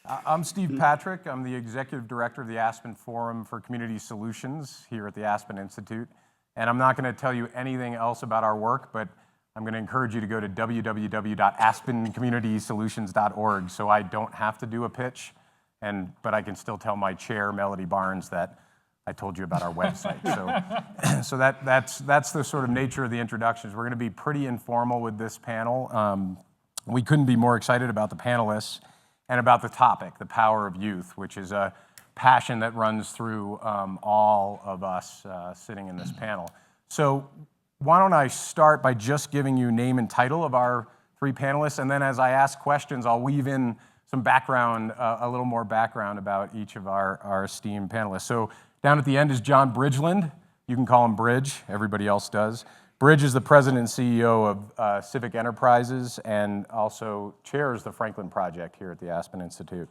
I'm Steve Patrick. I'm the Executive Director of the Aspen Forum for Community Solutions here at the Aspen Institute. And I'm not going to tell you anything else about our work, but I'm going to encourage you to go to www.aspencommunitysolutions.org so I don't have to do a pitch, but I can still tell my chair, Melody Barnes, that I told you about our website. So that's the sort of nature of the introductions. We're going to be pretty informal with this panel. We couldn't be more excited about the panelists and about the topic, the power of youth, which is a passion that runs through all of us sitting in this panel. So why don't I start by just giving you name and title of our three panelists, and then as I ask questions, I'll weave in some background, a little more background about each of our esteemed panelists. So down at the end is John Bridgeland. You can call him Bridge, everybody else does. Bridge is the president and CEO of Civic Enterprises and also chairs the Franklin Project here at the Aspen Institute.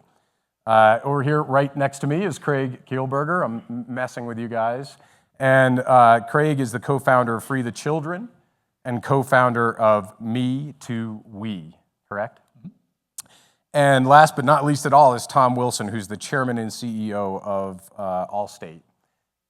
Over here right next to me is Craig Kielburger. I'm messing with you guys. And Craig is the co-founder of Free the Children and co-founder of Me to We, correct? Mm-hmm. And last but not least at all is Tom Wilson, who's the chairman and CEO of Allstate.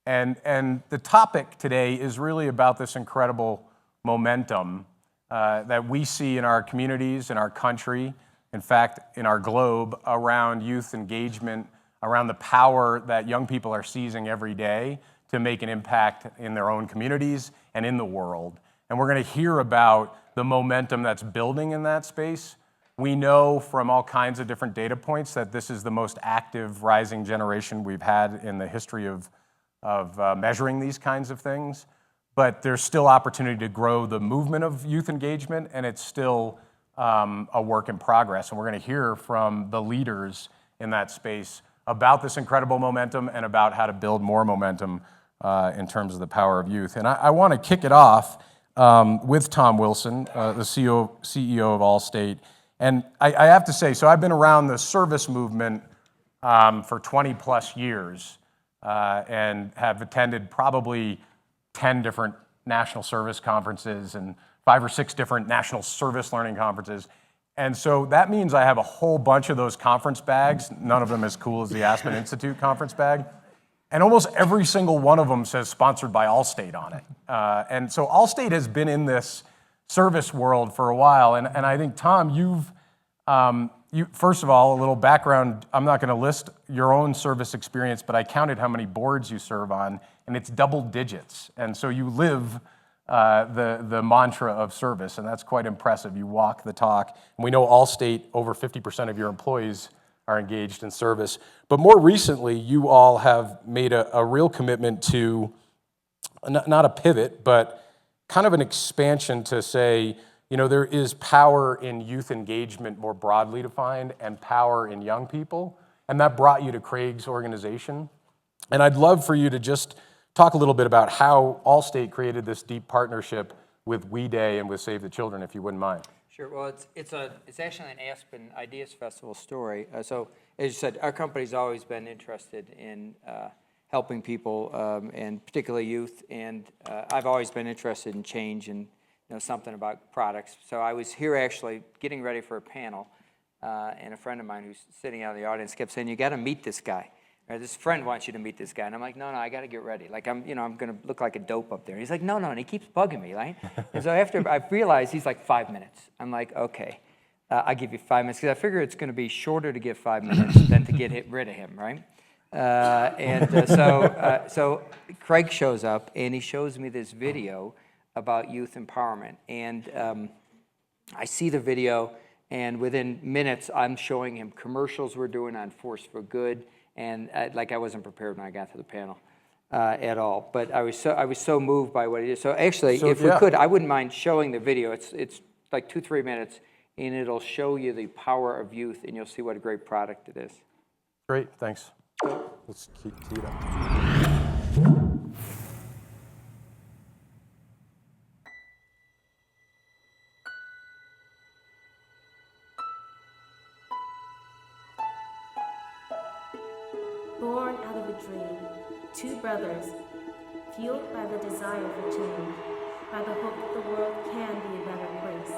And the topic today is really about this incredible momentum that we see in our communities, in our country, in fact, in our globe, around youth engagement, around the power that young people are seizing every day to make an impact in their own communities and in the world. And we're going to hear about the momentum that's building in that space. We know from all kinds of different data points that this is the most active rising generation we've had in the history of measuring these kinds of things, but there's still opportunity to grow the movement of youth engagement, and it's still a work in progress. And we're going to hear from the leaders in that space about this incredible momentum and about how to build more momentum in terms of the power of youth. And I want to kick it off with Tom Wilson, the CEO of Allstate. And I have to say, so I've been around the service movement for 20 plus years. And have attended probably 10 different national service conferences and 5 or 6 different national service learning conferences. And so that means I have a whole bunch of those conference bags, none of them as cool as the Aspen Institute conference bag. And almost every single one of them says sponsored by Allstate on it. And so Allstate has been in this service world for a while. And I think, Tom, first of all, a little background. I'm not going to list your own service experience, but I counted how many boards you serve on, and it's double digits. And so you live the mantra of service, and that's quite impressive. You walk the talk. And we know Allstate, over 50% of your employees are engaged in service. But more recently, you all have made a real commitment to, not a pivot, but kind of an expansion to say, there is power in youth engagement more broadly defined and power in young people. And that brought you to Craig's organization. And I'd love for you to just talk a little bit about how Allstate created this deep partnership with We Day and with Save the Children, if you wouldn't mind. Sure. Well, it's actually an Aspen Ideas Festival story. So as you said, our company's always been interested in helping people, and particularly youth. And I've always been interested in change and something about products. So I was here actually getting ready for a panel, and a friend of mine who's sitting out in the audience kept saying, "You got to meet this guy. Or this friend wants you to meet this guy." And I'm like, no, I got to get ready. Like I'm going to look like a dope up there. And he's like, no, and he keeps bugging me, right? And so after I realized he's like 5 minutes. I'm like, okay, I'll give you 5 minutes because I figure it's going to be shorter to give 5 minutes than to get rid of him, right? So Craig shows up and he shows me this video about youth empowerment. And I see the video, and within minutes, I'm showing him commercials we're doing on Force for Good, and I wasn't prepared when I got to the panel at all. But I was so moved by what he did. So actually, if we could, I wouldn't mind showing the video. It's like 2-3 minutes, and it'll show you the power of youth, and you'll see what a great product it is. Great, thanks. Let's tee it up. Born out of a dream, two brothers, fueled by the desire for change, by the hope that the world can be a better place.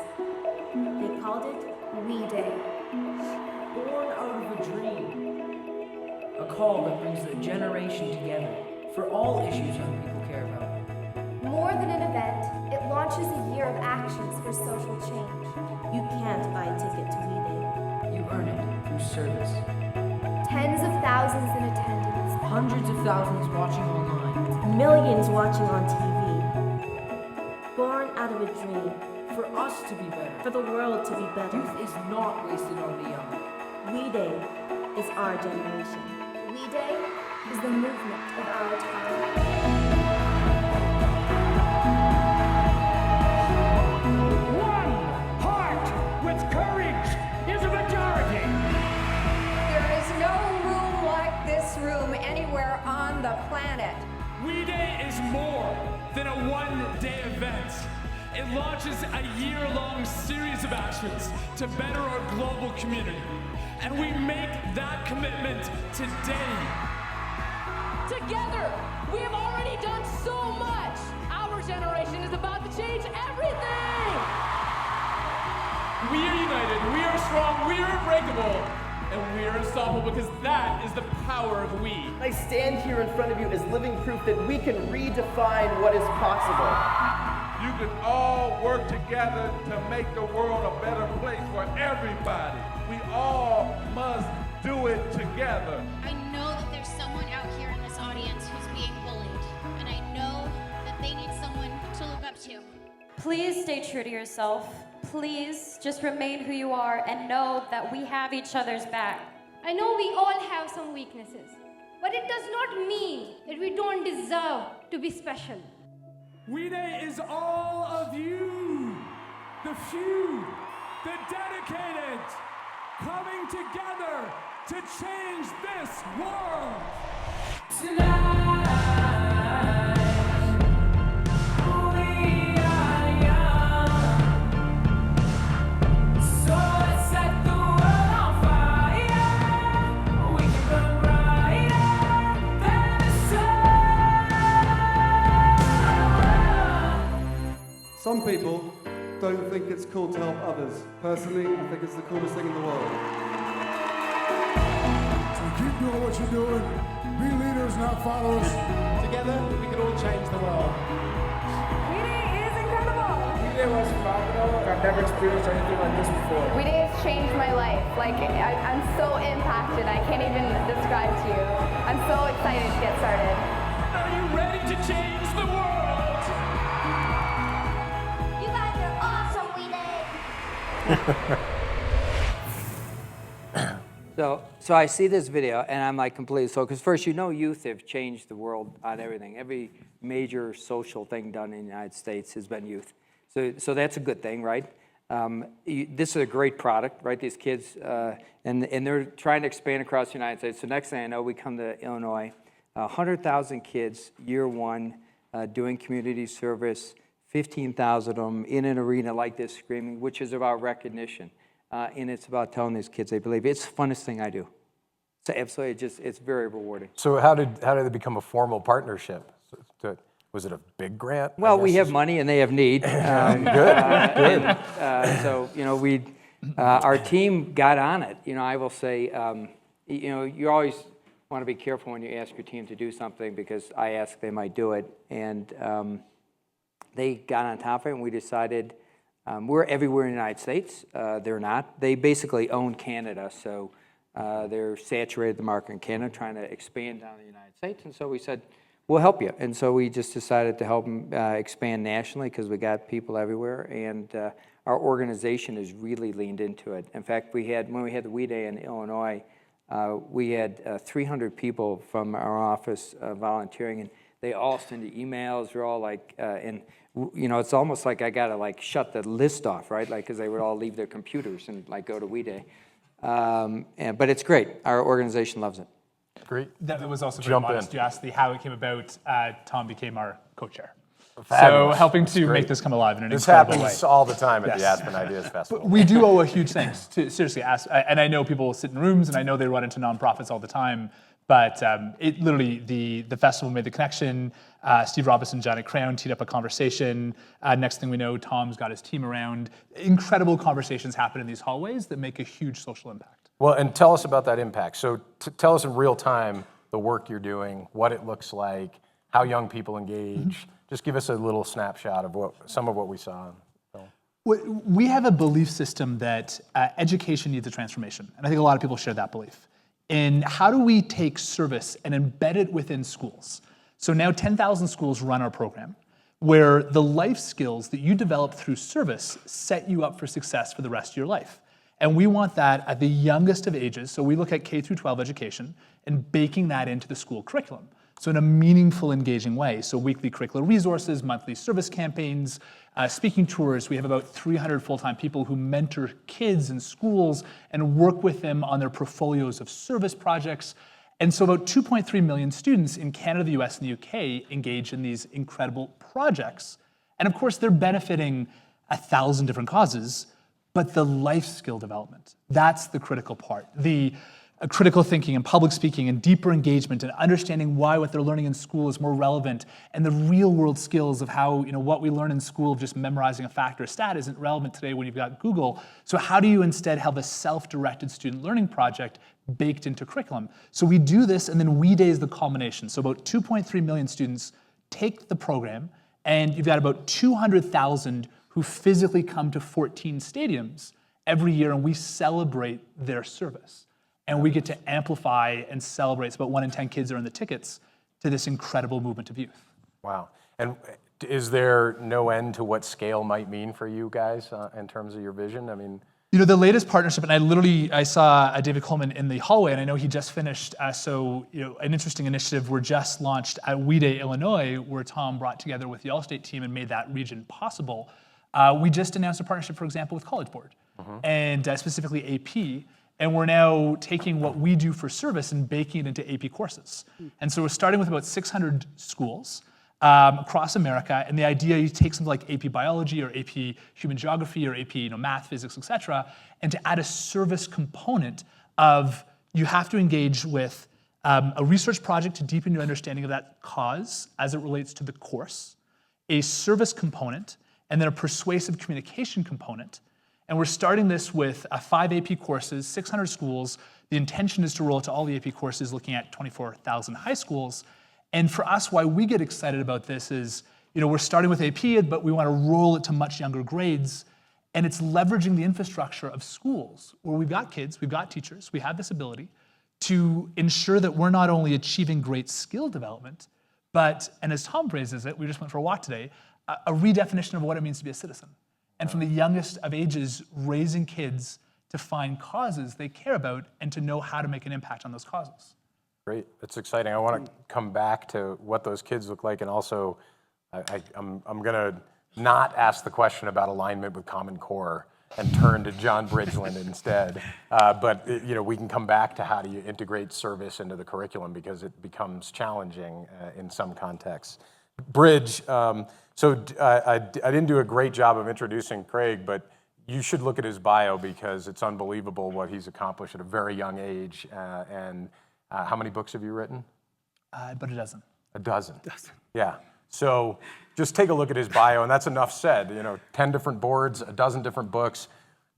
They called it We Day. born out of a dream. A call that brings a generation together for all issues young people care about. More than an event, it launches a year of actions for social change. You can't buy a ticket to We Day. You earn it through service. Tens of thousands in attendance. Hundreds of thousands watching online. Millions watching on TV. Born out of a dream. For us to be better. For the world to be better. Youth is not wasted on the young. We Day is our generation. We Day is the movement of our time. One heart with courage is a majority. There is no room like this room anywhere on the planet. We Day is more than a one-day event. It launches a year-long series of actions to better our global community. And we make that commitment today. Together, we have already done so much. Our generation is about to change everything. We are united, we are strong, we are unbreakable, and we are unstoppable because that is the power of we. I stand here in front of you as living proof that we can redefine what is possible. You can all work together to make the world a better place for everybody. We all must do it together. I know that there's someone out here in this audience who's being bullied, and I know that they need someone to look up to. Please stay true to yourself. Please just remain who you are and know that we have each other's back. I know we all have some weaknesses, but it does not mean that we don't deserve to be special. We Day is all of you, the few, the dedicated, coming together to change this world. Tonight, we are young, so let's set the world on fire. We can burn brighter than the sun. Some people don't think it's cool to help others. Personally, I think it's the coolest thing in the world. So keep doing what you're doing. Be leaders, not followers. Together, we can all change the world. We Day is incredible. We Day was phenomenal. I've never experienced anything like this before. We Day has changed my life. I'm so impacted. I can't even describe to you. I'm so excited to get started. Are you ready to change the world? You guys are awesome, We Day. So I see this video and I'm like completely sold. Because first, youth have changed the world on everything. Every major social thing done in the United States has been youth. So that's a good thing, right? This is a great product, right? These kids, and they're trying to expand across the United States. So next thing I know, we come to Illinois, 100,000 kids, year one, doing community service, 15,000 of them in an arena like this screaming, which is about recognition. And it's about telling these kids they believe. It's the funnest thing I do. So absolutely, it's very rewarding. So how did it become a formal partnership? Was it a big grant? Well, we have money and they have need. Good. So our team got on it. I will say, you always want to be careful when you ask your team to do something because I asked they might do it, and they got on top of it, and we decided. We're everywhere in the United States. They're not. They basically own Canada, so they're saturated the market in Canada, trying to expand down the United States. And so we said, we'll help you. And so we just decided to help them expand nationally because we got people everywhere. And our organization has really leaned into it. In fact, when we had the We Day in Illinois, we had 300 people from our office volunteering, and they all send you emails. They're all like, it's almost like I gotta shut the list off, right? Because they would all leave their computers and go to We Day. But it's great. Our organization loves it. Great. That was also very Jump modest. in. You asked how it came about. Tom became our co-chair. Fabulous. So helping to Great. make this come alive in an This incredible way. happens all the time at the Yes. Aspen Ideas Festival. We do owe a huge thanks to, seriously, and I know people sit in rooms and I know they run into nonprofits all the time, but it literally, the festival made the connection. Steve Robinson, Janet Crown teed up a conversation. Next thing we know, Tom's got his team around. Incredible conversations happen in these hallways that make a huge social impact. Well, and tell us about that impact. So tell us in real time the work you're doing, what it looks like, how young people engage. Just give us a little snapshot of some of what we saw. We have a belief system that education needs a transformation, and I think a lot of people share that belief. And how do we take service and embed it within schools? So now 10,000 schools run our program, where the life skills that you develop through service set you up for success for the rest of your life. And we want that at the youngest of ages. So we look at K through 12 education and baking that into the school curriculum. So in a meaningful, engaging way. So weekly curricular resources, monthly service campaigns, speaking tours. We have about 300 full-time people who mentor kids in schools and work with them on their portfolios of service projects. And so about 2.3 million students in Canada, the US, and the UK engage in these incredible projects. And of course, they're benefiting 1,000 different causes, but the life skill development, that's the critical part. The critical thinking and public speaking and deeper engagement and understanding why what they're learning in school is more relevant, and the real world skills of how what we learn in school of just memorizing a fact or stat isn't relevant today when you've got Google. So how do you instead have a self-directed student learning project baked into curriculum? So we do this, and then We Day is the culmination. So about 2.3 million students take the program, and you've got about 200,000 who physically come to 14 stadiums every year, and we celebrate their service. And we get to amplify and celebrate. It's about 1 in 10 kids are in the tickets to this incredible movement of youth. Wow. And is there no end to what scale might mean for you guys in terms of your vision? I mean, the latest partnership, and I saw David Coleman in the hallway, and I know he just finished, an interesting initiative were just launched at We Day, Illinois, where Tom brought together with the Allstate team and made that region possible. We just announced a partnership, for example, with College Board, and specifically AP, and we're now taking what we do for service and baking it into AP courses. And so we're starting with about 600 schools across America, and the idea you take something like AP Biology or AP Human Geography or AP Math, Physics, et cetera, and to add a service component of you have to engage with a research project to deepen your understanding of that cause as it relates to the course, a service component, and then a persuasive communication component. And we're starting this with 5 AP courses, 600 schools. The intention is to roll it to all the AP courses, looking at 24,000 high schools. And for us, why we get excited about this is, we're starting with AP, but we want to roll it to much younger grades. And it's leveraging the infrastructure of schools, where we've got kids, we've got teachers, we have this ability to ensure that we're not only achieving great skill development, but, and as Tom phrases it, we just went for a walk today, a redefinition of what it means to be a citizen. And from the youngest of ages, raising kids to find causes they care about and to know how to make an impact on those causes. Great, that's exciting. I want to come back to what those kids look like, and also I'm going to not ask the question about alignment with Common Core and turn to John Bridgeland instead. But we can come back to how do you integrate service into the curriculum, because it becomes challenging in some contexts. Bridge, so I didn't do a great job of introducing Craig, but you should look at his bio, because it's unbelievable what he's accomplished at a very young age. And how many books have you written? About a dozen. A dozen. Yeah. So just take a look at his bio, and that's enough said. 10 different boards, a dozen different books.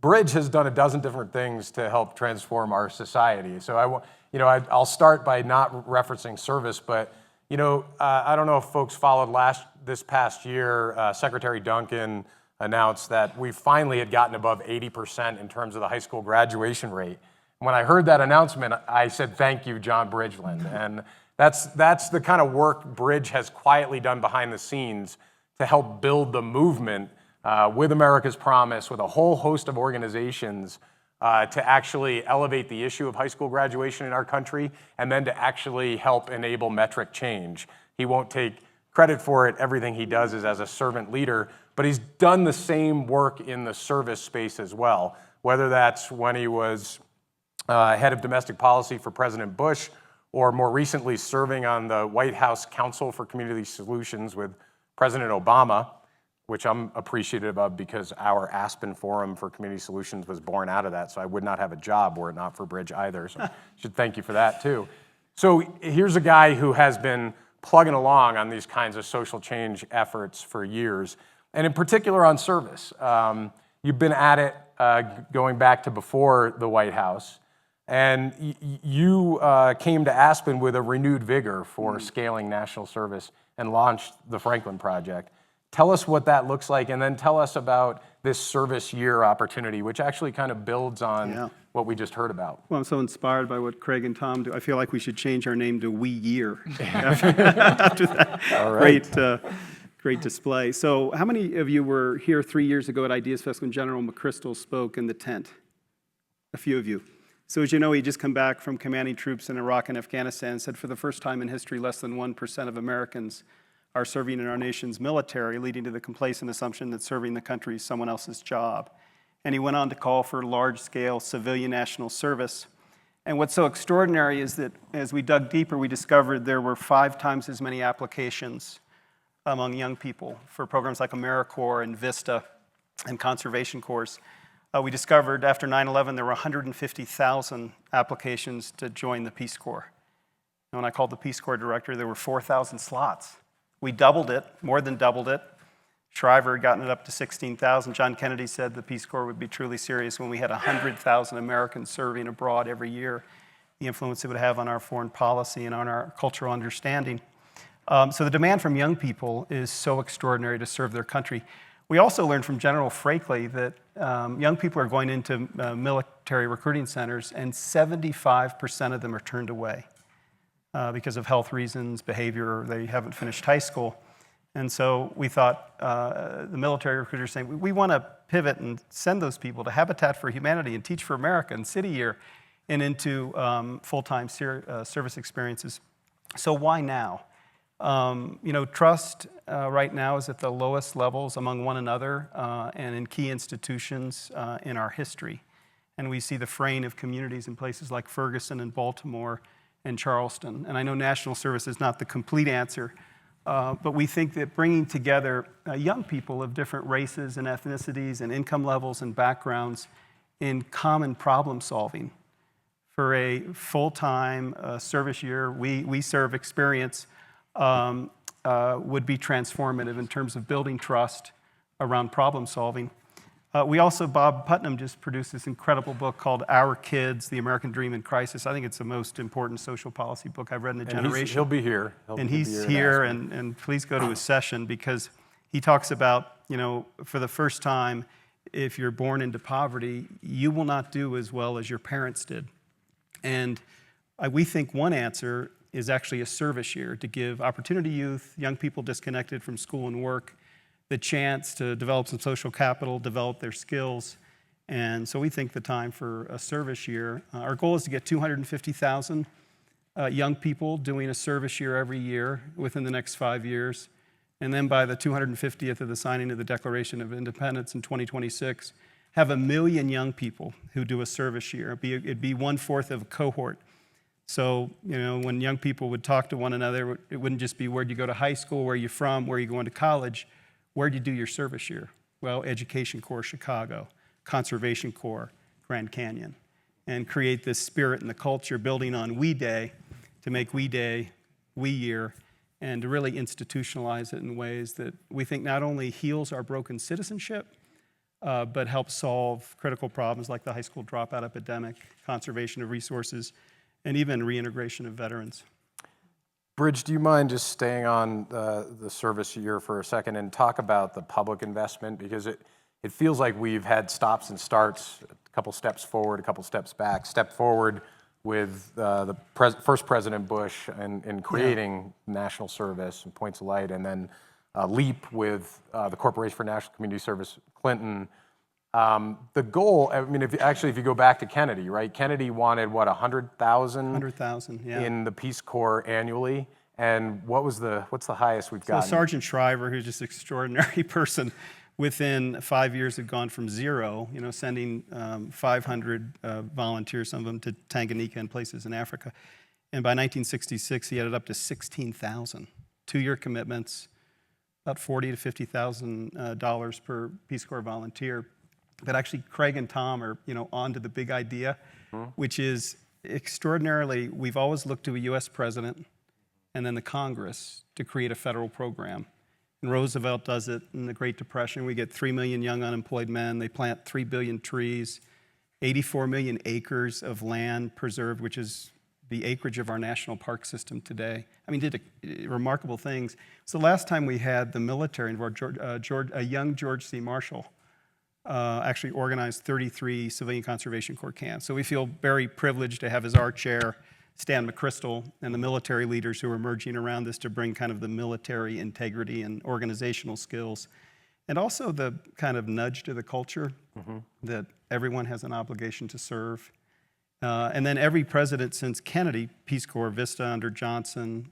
Bridge has done a dozen different things to help transform our society. So I'll start by not referencing service, but I don't know if folks followed this past year, Secretary Duncan announced that we finally had gotten above 80% in terms of the high school graduation rate. When I heard that announcement, I said, thank you, John Bridgeland. And that's the kind of work Bridge has quietly done behind the scenes to help build the movement with America's Promise, with a whole host of organizations to actually elevate the issue of high school graduation in our country, and then to actually help enable metric change. He won't take credit for it. Everything he does is as a servant leader, but he's done the same work in the service space as well, whether that's when he was head of domestic policy for President Bush, or more recently serving on the White House Council for Community Solutions with President Obama, which I'm appreciative of, because our Aspen Forum for Community Solutions was born out of that, so I would not have a job were it not for Bridge either, so I should thank you for that too. So here's a guy who has been plugging along on these kinds of social change efforts for years, and in particular on service. You've been at it going back to before the White House. And you came to Aspen with a renewed vigor for scaling national service and launched the Franklin Project. Tell us what that looks like, and then tell us about this service year opportunity, which actually kind of builds on what we just heard about. Well, I'm so inspired by what Craig and Tom do. I feel like we should change our name to We Year after that. All right. Great display. So how many of you were here 3 years ago at Ideas Fest when General McChrystal spoke in the tent? A few of you. So as you know, he just come back from commanding troops in Iraq and Afghanistan and said for the first time in history, less than 1% of Americans are serving in our nation's military, leading to the complacent assumption that serving the country is someone else's job. And he went on to call for large-scale civilian national service. And what's so extraordinary is that as we dug deeper, we discovered there were 5 times as many applications among young people for programs like AmeriCorps and VISTA and Conservation Corps. We discovered after 9/11 there were 150,000 applications to join the Peace Corps. And when I called the Peace Corps director, there were 4,000 slots. We doubled it, more than doubled it. Shriver had gotten it up to 16,000. John Kennedy said the Peace Corps would be truly serious when we had 100,000 Americans serving abroad every year, the influence it would have on our foreign policy and on our cultural understanding. So the demand from young people is so extraordinary to serve their country. We also learned from General Frakely that young people are going into military recruiting centers, and 75% of them are turned away because of health reasons, behavior, or they haven't finished high school. And so we thought, the military recruiters saying, we want to pivot and send those people to Habitat for Humanity and Teach for America and City Year and into full-time service experiences. So why now? Trust right now is at the lowest levels among one another and in key institutions in our history. And we see the fraying of communities in places like Ferguson and Baltimore and Charleston. And I know national service is not the complete answer, but we think that bringing together young people of different races and ethnicities and income levels and backgrounds in common problem solving for a full-time service year, we serve experience would be transformative in terms of building trust around problem solving. We also, Bob Putnam just produced this incredible book called Our Kids, The American Dream in Crisis. I think it's the most important social policy book I've read in a generation. He'll be here. He's here, and please go to his session because he talks about, for the first time, if you're born into poverty, you will not do as well as your parents did. And we think one answer is actually a service year to give opportunity youth, young people disconnected from school and work, the chance to develop some social capital, develop their skills. And so we think the time for a service year, our goal is to get 250,000 young people doing a service year every year within the next 5 years. And then by the 250th of the signing of the Declaration of Independence in 2026, have 1 million young people who do a service year. It'd be 1/4 of a cohort. So, when young people would talk to one another, it wouldn't just be where'd you go to high school, where are you from, where are you going to college, where'd you do your service year? Well, Education Corps, Chicago, Conservation Corps, Grand Canyon, and create this spirit and the culture building on We Day to make We Day, We Year, and to really institutionalize it in ways that we think not only heals our broken citizenship, but helps solve critical problems like the high school dropout epidemic, conservation of resources, and even reintegration of veterans. Bridge, do you mind just staying on the service year for a second and talk about the public investment? Because it feels like we've had stops and starts, a couple steps forward, a couple steps back. Step forward with the first President Bush in creating national service and points of light, and then leap with the Corporation for National Community Service, Clinton. The goal, if you go back to Kennedy, right? Kennedy wanted, 100,000? 100,000, yeah. In the Peace Corps annually. And what's the highest we've gotten? So Sergeant Shriver, who's just an extraordinary person, within 5 years had gone from zero, sending 500 volunteers, some of them to Tanganyika and places in Africa. And by 1966, he had it up to 16,000. 2-year commitments, about $40,000 to $50,000 per Peace Corps volunteer. But actually, Craig and Tom are, on to the big idea, which is extraordinarily, we've always looked to a U.S. president and then the Congress to create a federal program. And Roosevelt does it in the Great Depression. We get 3 million young unemployed men. They plant 3 billion trees. 84 million acres of land preserved, which is the acreage of our national park system today. I mean, did remarkable things. So last time we had the military involved, a young George C. Marshall actually organized 33 Civilian Conservation Corps camps. So we feel very privileged to have as our chair Stan McChrystal and the military leaders who are emerging around this to bring kind of the military integrity and organizational skills. And also the kind of nudge to the culture that everyone has an obligation to serve. And then every president since Kennedy, Peace Corps, Vista under Johnson,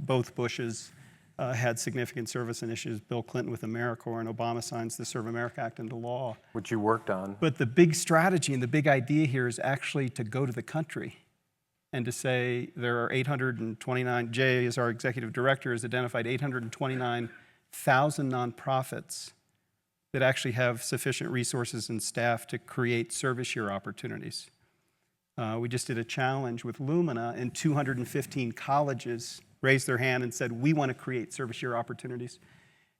both Bushes had significant service initiatives. Bill Clinton with AmeriCorps, and Obama signs the Serve America Act into law. Which you worked on. But the big strategy and the big idea here is actually to go to the country and to say there are 829, Jay, as our executive director, has identified 829,000 nonprofits that actually have sufficient resources and staff to create service year opportunities. We just did a challenge with Lumina, and 215 colleges raised their hand and said, we want to create service year opportunities.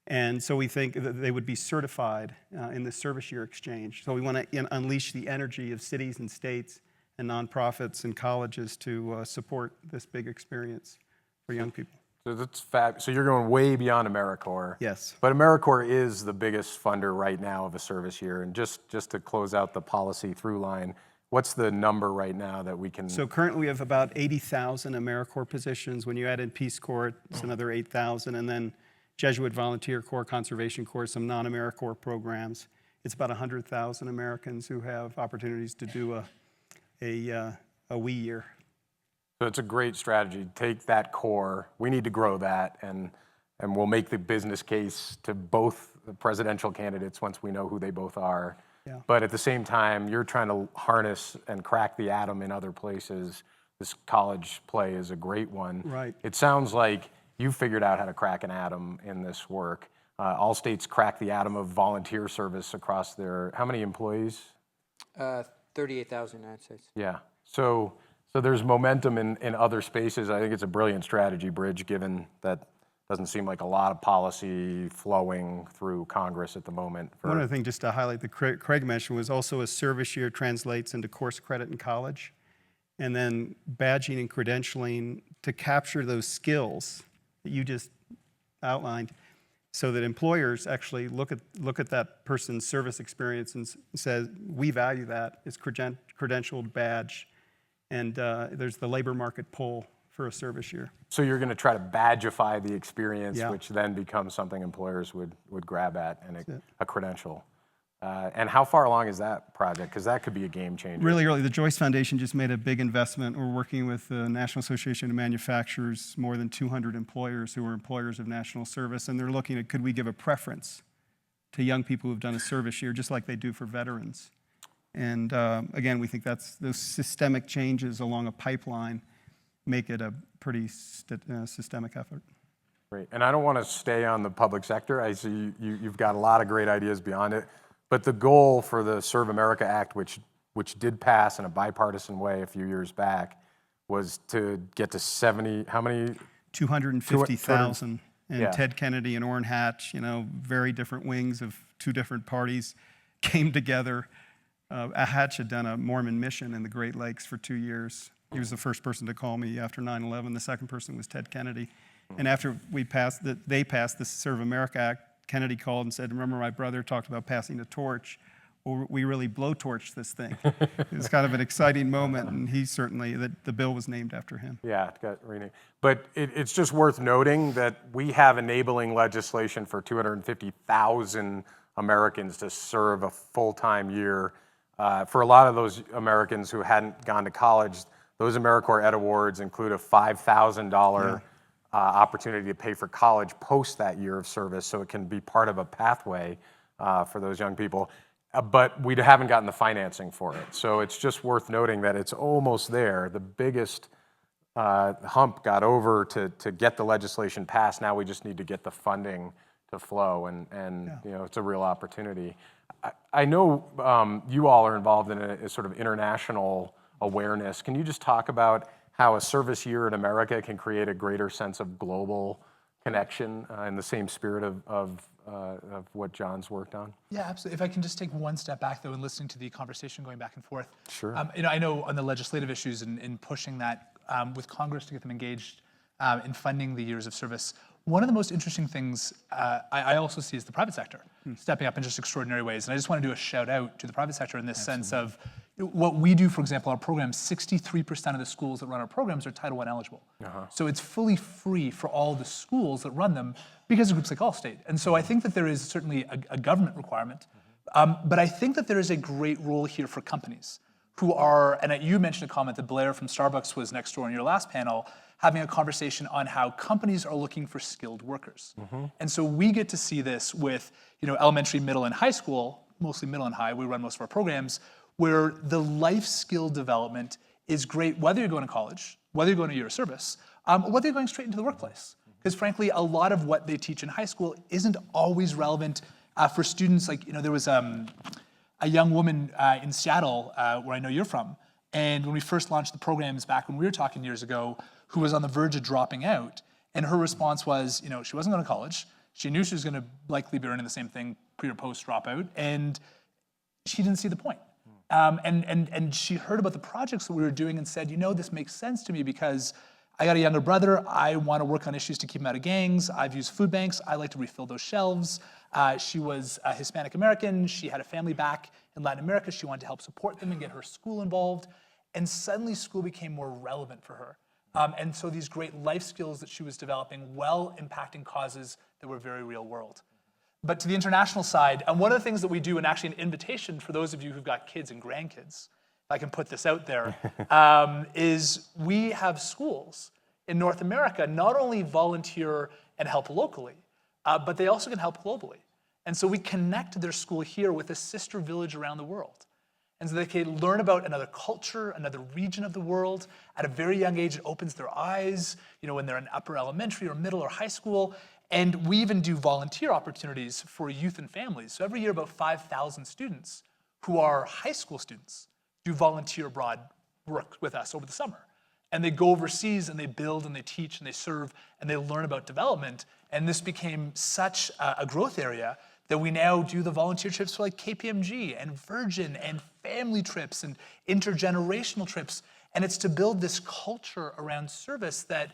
And so we think that they would be certified in the service year exchange. So we want to unleash the energy of cities and states and nonprofits and colleges to support this big experience for young people. So that's fab. So you're going way beyond AmeriCorps. Yes. But AmeriCorps is the biggest funder right now of a service year. And just to close out the policy through line, what's the number right now that we can? So currently we have about 80,000 AmeriCorps positions. When you add in Peace Corps, it's another 8,000. And then Jesuit Volunteer Corps, Conservation Corps, some non-AmeriCorps programs. It's about 100,000 Americans who have opportunities to do a WE year. So it's a great strategy. Take that core. We need to grow that, and we'll make the business case to both the presidential candidates once we know who they both are. Yeah. But at the same time, you're trying to harness and crack the atom in other places. This college play is a great one. Right. It sounds like you figured out how to crack an atom in this work. Allstate's cracked the atom of volunteer service across their, how many employees? 38,000 United States. Yeah. So there's momentum in other spaces. I think it's a brilliant strategy, Bridge, given that doesn't seem like a lot of policy flowing through Congress at the moment. One other thing just to highlight that Craig mentioned was also a service year translates into course credit in college, and then badging and credentialing to capture those skills that you just outlined, so that employers actually look at that person's service experience and says, we value that, it's credentialed badge, and there's the labor market pull for a service year. So you're going to try to badgeify the experience, Yeah. which then becomes something employers would grab at, and a credential. And how far along is that project? Because that could be a game changer. Really early. The Joyce Foundation just made a big investment. We're working with the National Association of Manufacturers, more than 200 employers who are employers of national service, and they're looking at, could we give a preference to young people who've done a service year, just like they do for veterans. And again, we think those systemic changes along a pipeline make it a pretty systemic effort. Great. And I don't want to stay on the public sector. I see you've got a lot of great ideas beyond it. But the goal for the Serve America Act, which did pass in a bipartisan way a few years back, was to get to 70, how many? 250,000. And Yeah. Ted Kennedy and Orrin Hatch, very different wings of two different parties, came together. Hatch had done a Mormon mission in the Great Lakes for 2 years. He was the first person to call me after 9/11. The second person was Ted Kennedy. And after they passed the Serve America Act, Kennedy called and said, remember my brother talked about passing a torch? Well, we really blowtorched this thing. It was kind of an exciting moment, and he certainly, the bill was named after him. Yeah, it got renamed. But it's just worth noting that we have enabling legislation for 250,000 Americans to serve a full-time year. For a lot of those Americans who hadn't gone to college, those AmeriCorps Ed Awards include a $5,000 opportunity to pay for college post that year of service, so it can be part of a pathway for those young people. But we haven't gotten the financing for it. So it's just worth noting that it's almost there. The biggest hump got over to get the legislation passed. Now we just need to get the funding to flow, and it's a real opportunity. I know you all are involved in a sort of international awareness. Can you just talk about how a service year in America can create a greater sense of global connection in the same spirit of of what John's worked on? Yeah, absolutely. If I can just take one step back, though, in listening to the conversation going back and forth. Sure. I know on the legislative issues and in pushing that with Congress to get them engaged in funding the years of service, one of the most interesting things I also see is the private sector stepping up in just extraordinary ways. And I just want to do a shout out to the private sector in this sense of what we do, for example, our programs, 63% of the schools that run our programs are Title I eligible. So it's fully free for all the schools that run them because of groups like Allstate. And so I think that there is certainly a government requirement, but I think that there is a great role here for companies who are, and you mentioned a comment that Blair from Starbucks was next door in your last panel, having a conversation on how companies are looking for skilled workers. And so we get to see this with elementary, middle, and high school, mostly middle and high, we run most of our programs, where the life skill development is great, whether you're going to college, whether you're going to year of service, or whether you're going straight into the workplace. Because frankly, a lot of what they teach in high school isn't always relevant for students. Like, there was a young woman in Seattle, where I know you're from, and when we first launched the programs back when we were talking years ago, who was on the verge of dropping out, and her response was, she wasn't going to college, she knew she was going to likely be earning the same thing pre or post dropout, and she didn't see the point. And she heard about the projects that we were doing and said, this makes sense to me because I got a younger brother. I want to work on issues to keep him out of gangs. I've used food banks. I like to refill those shelves. She was a Hispanic American. She had a family back in Latin America. She wanted to help support them and get her school involved. And suddenly school became more relevant for her. And so these great life skills that she was developing, well impacting causes that were very real world. But to the international side, and one of the things that we do, and actually an invitation for those of you who've got kids and grandkids, if I can put this out there, is we have schools in North America not only volunteer and help locally, but they also can help globally. And so we connect their school here with a sister village around the world. And so they can learn about another culture, another region of the world. At a very young age, it opens their eyes, when they're in upper elementary or middle or high school. And we even do volunteer opportunities for youth and families. So every year, about 5,000 students who are high school students do volunteer abroad work with us over the summer. And they go overseas and they build and they teach and they serve and they learn about development. And this became such a growth area that we now do the volunteer trips for like KPMG and Virgin and family trips and intergenerational trips. And it's to build this culture around service that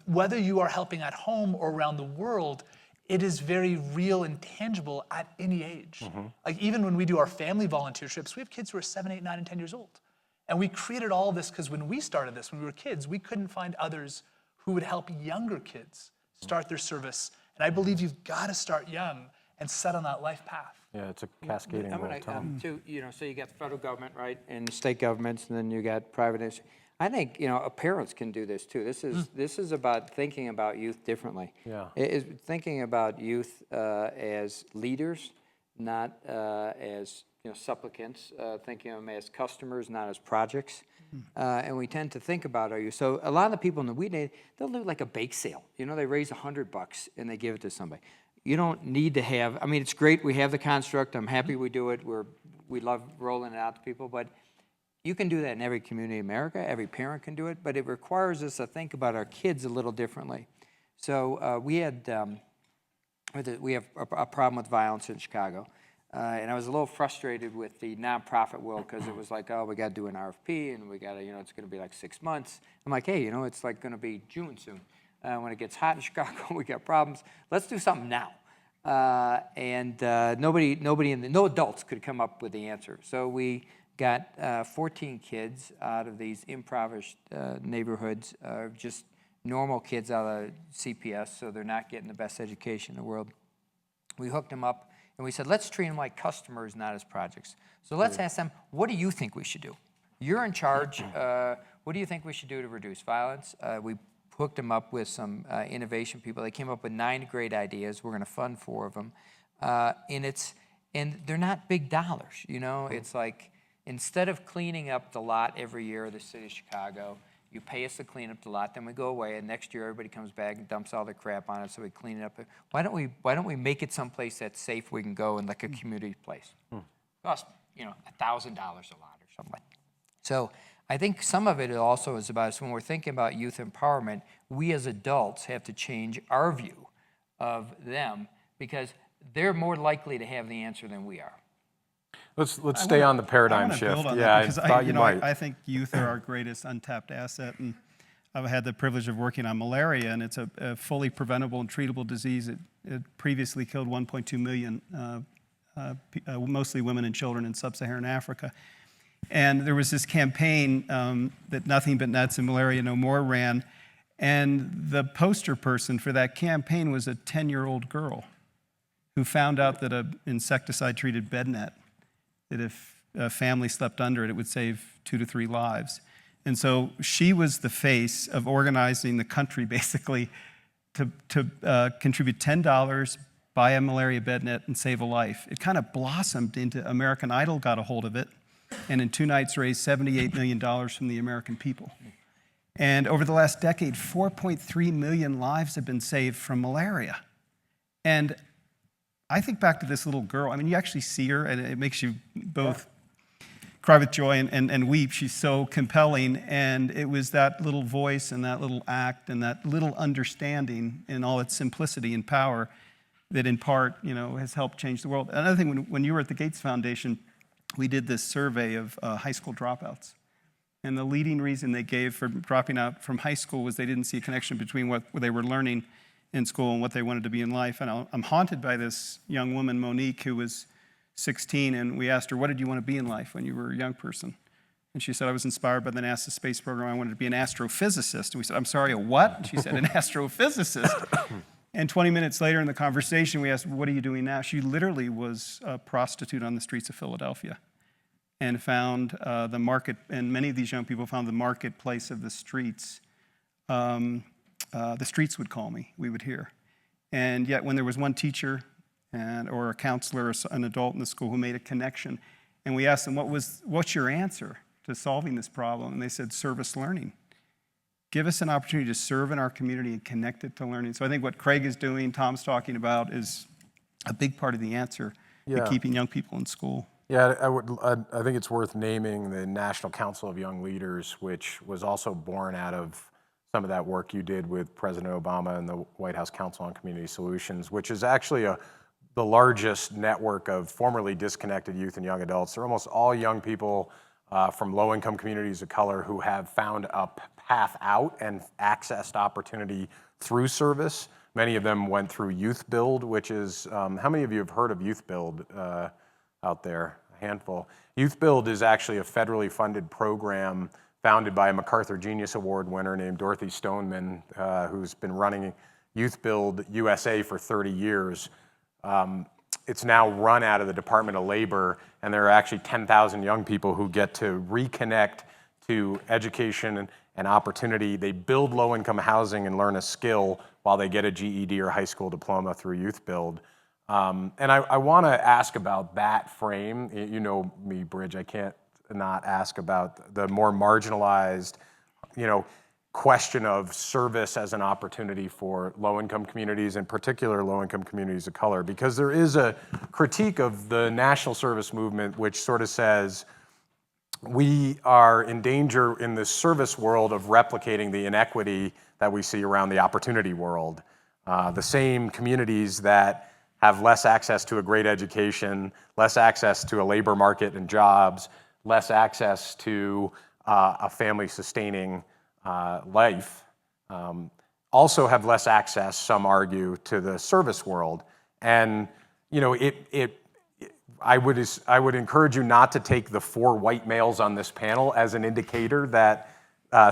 whether you are helping at home or around the world, it is very real and tangible at any age. Like even when we do our family volunteer trips, we have kids who are 7, 8, 9, and 10 years old. And we created all of this because when we started this, when we were kids, we couldn't find others who would help younger kids start their service. And I believe you've got to start young and set on that life path. Yeah, it's a cascading world. So you got the federal government, right, and state governments, and then you got private industry. I think parents can do this too. This is about thinking about youth differently. Yeah, it is thinking about youth as leaders, not as supplicants. Thinking of them as customers, not as projects. And we tend to think about our youth. So a lot of the people in the weed, they'll do like a bake sale. They raise $100 and they give it to somebody. You don't need to have. I mean, it's great. We have the construct. I'm happy we do it. We love rolling it out to people, but. You can do that in every community in America. Every parent can do it, but it requires us to think about our kids a little differently. So we have a problem with violence in Chicago, and I was a little frustrated with the nonprofit world because it was like, oh, we got to do an RFP, and we got to, it's going to be like 6 months. I'm like, hey, it's like going to be June soon. When it gets hot in Chicago, we got problems. Let's do something now. No adults could come up with the answer. So we got 14 kids out of these impoverished neighborhoods, just normal kids out of CPS, so they're not getting the best education in the world. We hooked them up, and we said, let's treat them like customers, not as projects. So let's ask them, what do you think we should do? You're in charge. What do you think we should do to reduce violence? We hooked them up with some innovation people. They came up with 9 great ideas. We're going to fund 4 of them. And they're not big dollars, It's like, instead of cleaning up the lot every year of the city of Chicago, you pay us to clean up the lot, then we go away, and next year everybody comes back and dumps all their crap on it, so we clean it up. Why don't we make it someplace that's safe we can go in, like a community place? Cost $1,000 a lot or something like that. So I think some of it also is about us when we're thinking about youth empowerment, we as adults have to change our view of them because they're more likely to have the answer than we are. Let's stay on the paradigm shift. Build on Yeah, that because I thought you might. I think youth are our greatest untapped asset, and I've had the privilege of working on malaria, and it's a fully preventable and treatable disease. It previously killed 1.2 million, mostly women and children in sub-Saharan Africa. And there was this campaign that Nothing But Nets and Malaria No More ran, and the poster person for that campaign was a 10-year-old girl who found out that an insecticide-treated bed net, that if a family slept under it, it would save 2 to 3 lives. And so she was the face of organizing the country, basically, to contribute $10, buy a malaria bed net, and save a life. It kind of blossomed into American Idol got a hold of it, and in 2 nights raised $78 million from the American people. And over the last decade, 4.3 million lives have been saved from malaria. And I think back to this little girl. I mean, you actually see her, and it makes you both cry with joy and weep. She's so compelling. And it was that little voice and that little act and that little understanding in all its simplicity and power that in part, has helped change the world. Another thing, when you were at the Gates Foundation, we did this survey of high school dropouts. And the leading reason they gave for dropping out from high school was they didn't see a connection between what they were learning in school and what they wanted to be in life. And I'm haunted by this young woman, Monique, who was 16, and we asked her, what did you want to be in life when you were a young person? And she said, I was inspired by the NASA space program. I wanted to be an astrophysicist. And we said, I'm sorry, a what? And she said, an astrophysicist. And 20 minutes later in the conversation, we asked, what are you doing now? She literally was a prostitute on the streets of Philadelphia and found the market, and many of these young people found the marketplace of the streets. The streets would call me, we would hear. And yet when there was one teacher or a counselor or an adult in the school who made a connection, and we asked them, what's your answer to solving this problem? And they said, service learning. Give us an opportunity to serve in our community and connect it to learning. So I think what Craig is doing, Tom's talking about, is a big part of the answer to keeping young people in school. Yeah, I think it's worth naming the National Council of Young Leaders, which was also born out of some of that work you did with President Obama and the White House Council on Community Solutions, which is actually the largest network of formerly disconnected youth and young adults. They're almost all young people from low-income communities of color who have found a path out and accessed opportunity through service. Many of them went through Youth Build, which is, how many of you have heard of Youth Build out there? A handful. Youth Build is actually a federally funded program founded by a MacArthur Genius Award winner named Dorothy Stoneman, who's been running Youth Build USA for 30 years. It's now run out of the Department of Labor, and there are actually 10,000 young people who get to reconnect to education and opportunity. They build low-income housing and learn a skill while they get a GED or high school diploma through Youth Build. And I want to ask about that frame. You know me, Bridge, I can't not ask about the more marginalized, question of service as an opportunity for low-income communities, in particular low-income communities of color, because there is a critique of the national service movement which sort of says we are in danger in this service world of replicating the inequity that we see around the opportunity world. The same communities that have less access to a great education, less access to a labor market and jobs, less access to a family-sustaining life, also have less access, some argue, to the service world. And I would encourage you not to take the 4 white males on this panel as an indicator that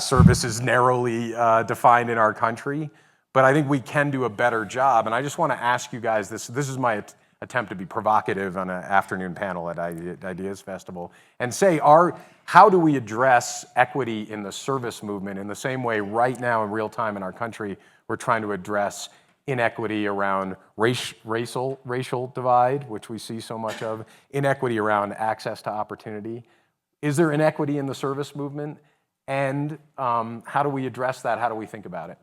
service is narrowly defined in our country. But I think we can do a better job. And I just want to ask you guys this. This is my attempt to be provocative on an afternoon panel at Ideas Festival, and say, how do we address equity in the service movement in the same way right now in real time in our country we're trying to address inequity around racial divide, which we see so much of, inequity around access to opportunity. Is there inequity in the service movement? And how do we address that? How do we think about it?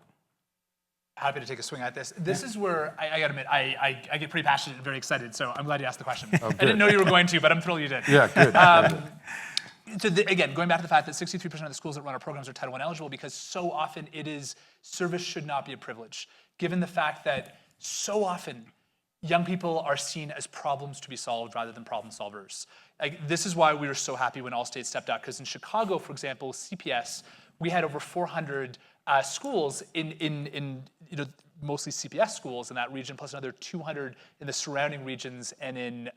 Happy to take a swing at this. This is where I gotta admit, I get pretty passionate and very excited, so I'm glad you asked the question. I didn't know you were going to, but I'm thrilled you did. Yeah, good. So again, going back to the fact that 63% of the schools that run our programs are Title I eligible, because so often service should not be a privilege, given the fact that so often young people are seen as problems to be solved rather than problem solvers. Like, this is why we were so happy when Allstate stepped out, because in Chicago, for example, CPS, we had over 400 schools in mostly CPS schools in that region, plus another 200 in the surrounding regions, and in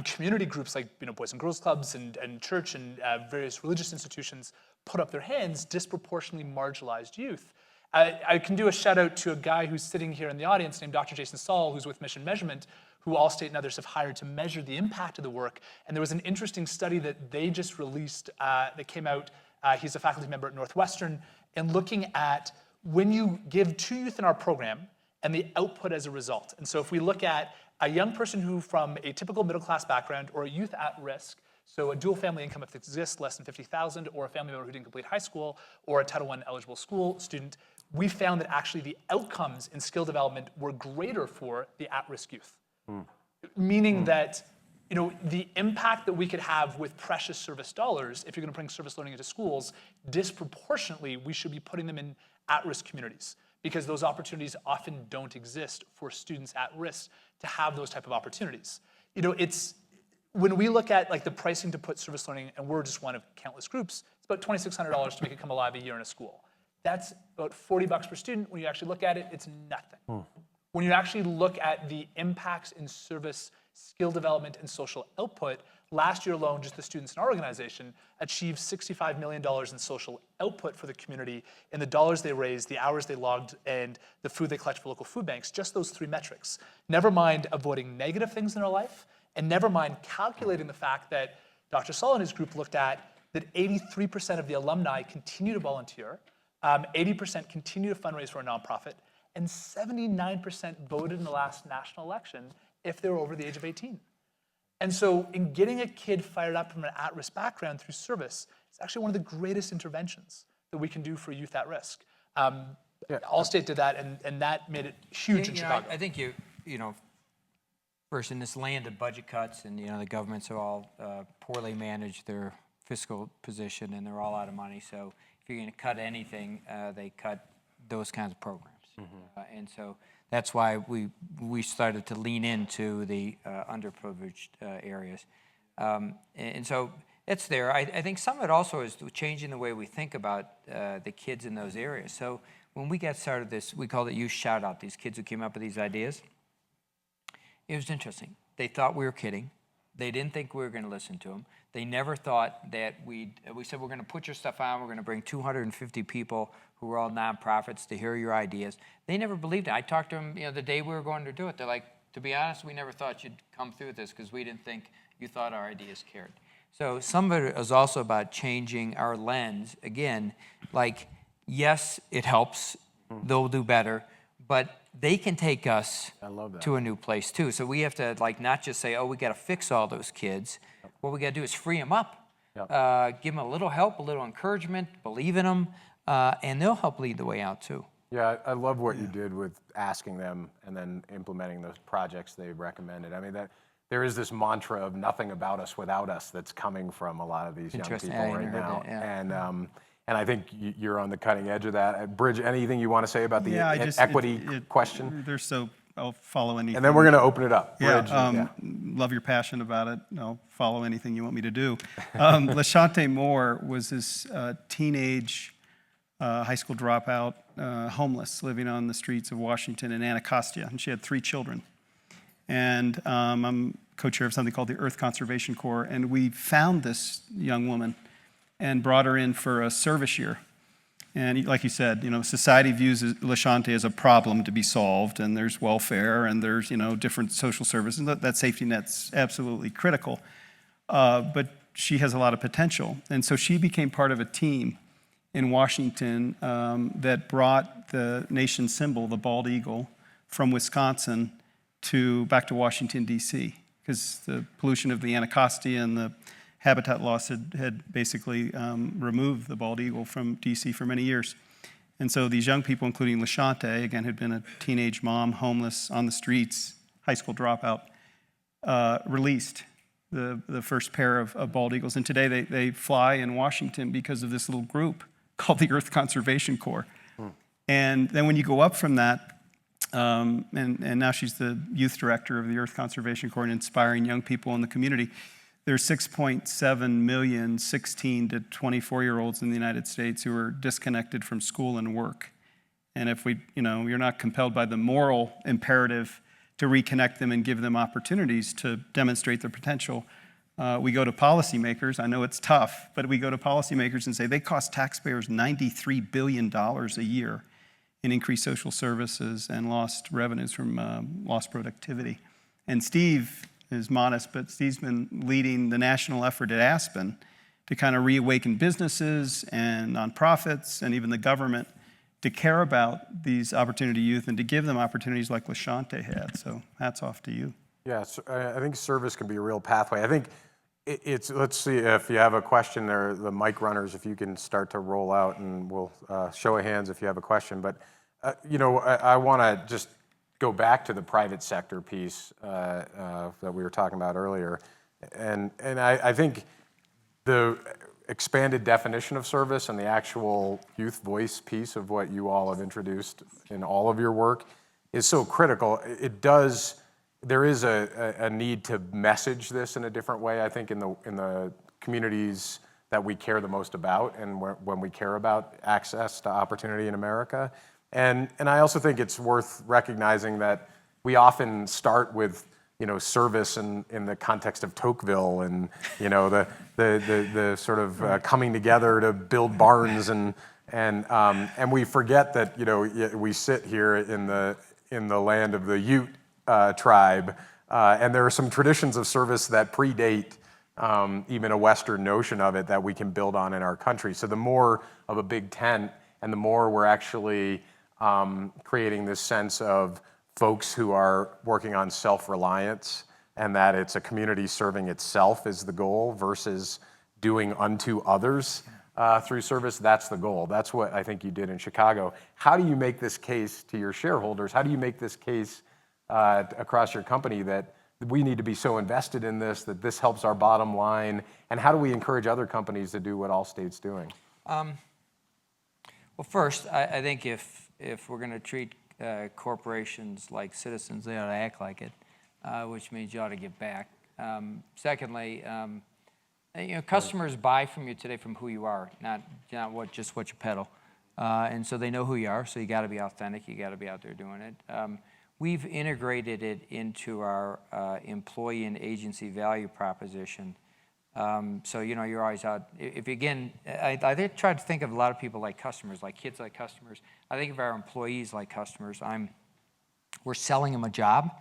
community groups like Boys and Girls Clubs and church and various religious institutions put up their hands, disproportionately marginalized youth. I can do a shout out to a guy who's sitting here in the audience named Dr. Jason Saul, who's with Mission Measurement, who Allstate and others have hired to measure the impact of the work. And there was an interesting study that they just released that came out. He's a faculty member at Northwestern, and looking at when you give to youth in our program and the output as a result. And so if we look at a young person who from a typical middle class background or a youth at risk, so a dual family income if it exists, less than 50,000, or a family member who didn't complete high school, or a Title I eligible school student, we found that actually the outcomes in skill development were greater for the at-risk youth. Meaning that the impact that we could have with precious service dollars, if you're going to bring service learning into schools, disproportionately, we should be putting them in at-risk communities, because those opportunities often don't exist for students at risk to have those type of opportunities. It's when we look at like the pricing to put service learning, and we're just one of countless groups, it's about $2,600 to make it come alive a year in a school. That's about $40 per student. When you actually look at it, it's nothing. When you actually look at the impacts in service, skill development, and social output, last year alone, just the students in our organization achieved $65 million in social output for the community in the dollars they raised, the hours they logged, and the food they collected for local food banks, just those 3 metrics. Never mind avoiding negative things in our life, and never mind calculating the fact that Dr. Saul and his group looked at that 83% of the alumni continue to volunteer, 80% continue to fundraise for a nonprofit, and 79% voted in the last national election if they were over the age of 18. And so in getting a kid fired up from an at-risk background through service, it's actually one of the greatest interventions that we can do for youth at risk. Allstate did that, and that made it huge in Chicago. I think first in this land of budget cuts, and the governments are all poorly managed their fiscal position, and they're all out of money. So if you're going to cut anything, they cut those kinds of programs. And so that's why we started to lean into the underprivileged areas. And so it's there. I think some of it also is changing the way we think about the kids in those areas. So when we got started this, we called it Youth Shout Out, these kids who came up with these ideas. It was interesting. They thought we were kidding. They didn't think we were going to listen to them. They never thought that we said, we're going to put your stuff on, we're going to bring 250 people who are all nonprofits to hear your ideas. They never believed it. I talked to them the day we were going to do it. They're like, to be honest, we never thought you'd come through with this because we didn't think you thought our ideas cared. So some of it is also about changing our lens. Again, like, yes, it helps. They'll do better. But they can take us to a new place too. So we have to not just say, oh, we got to fix all those kids. What we got to do is free them up, give them a little help, a little encouragement, believe in them, and they'll help lead the way out too. Yeah, I love what you did with asking them and then implementing those projects they recommended. I mean, there is this mantra of nothing about us without us that's coming from a lot of these young people right now. And I think you're on the cutting edge of that. Bridge, anything you want to say about the equity question? I'll follow anything. And then we're going to open it up. Bridge, Love your passion about it. I'll follow anything you want me to do. LaShante Moore was this teenage high school dropout, homeless, living on the streets of Washington in Anacostia, and she had 3 children. And I'm co-chair of something called the Earth Conservation Corps, and we found this young woman and brought her in for a service year. And like you said, society views LaShante as a problem to be solved, and there's welfare, and there's, different social services, and that safety net's absolutely critical. But she has a lot of potential. And so she became part of a team in Washington that brought the nation's symbol, the bald eagle, from Wisconsin back to Washington, D.C., because the pollution of the Anacostia and the habitat loss had basically removed the bald eagle from D.C. for many years. And so these young people, including LaShante, again, had been a teenage mom, homeless, on the streets, high school dropout, released the first pair of bald eagles. And today they fly in Washington because of this little group called the Earth Conservation Corps. And then when you go up from that, and now she's the youth director of the Earth Conservation Corps and inspiring young people in the community. There's 6.7 million 16 to 24-year-olds in the United States who are disconnected from school and work. And if you're not compelled by the moral imperative to reconnect them and give them opportunities to demonstrate their potential, we go to policymakers. I know it's tough, but we go to policymakers and say they cost taxpayers $93 billion a year in increased social services and lost revenues from lost productivity. And Steve is modest, but Steve's been leading the national effort at Aspen to kind of reawaken businesses and nonprofits and even the government to care about these opportunity youth and to give them opportunities like LaShante had. So hats off to you. Yeah, so I think service can be a real pathway. I think let's see if you have a question there, the mic runners, if you can start to roll out, and we'll show of hands if you have a question. But, I want to just go back to the private sector piece that we were talking about earlier. And I think the expanded definition of service and the actual youth voice piece of what you all have introduced in all of your work is so critical. There is a need to message this in a different way, I think, in the communities that we care the most about and when we care about access to opportunity in America. And I also think it's worth recognizing that we often start with service in the context of Tocqueville and the sort of coming together to build barns and we forget that we sit here in the land of the Ute tribe, and there are some traditions of service that predate even a Western notion of it that we can build on in our country. So the more of a big tent and the more we're actually creating this sense of folks who are working on self-reliance and that it's a community serving itself is the goal versus doing unto others through service, that's the goal. That's what I think you did in Chicago. How do you make this case to your shareholders? How do you make this case across your company that we need to be so invested in this, that this helps our bottom line? And how do we encourage other companies to do what Allstate's doing? Well, first, I think if we're going to treat corporations like citizens, they ought to act like it, which means you ought to give back. Secondly, customers buy from you today from who you are, not just what you peddle. And so they know who you are, so you got to be authentic. You got to be out there doing it. We've integrated it into our employee and agency value proposition. So, you're always out. I try to think of a lot of people like customers, like kids like customers. I think of our employees like customers. We're selling them a job.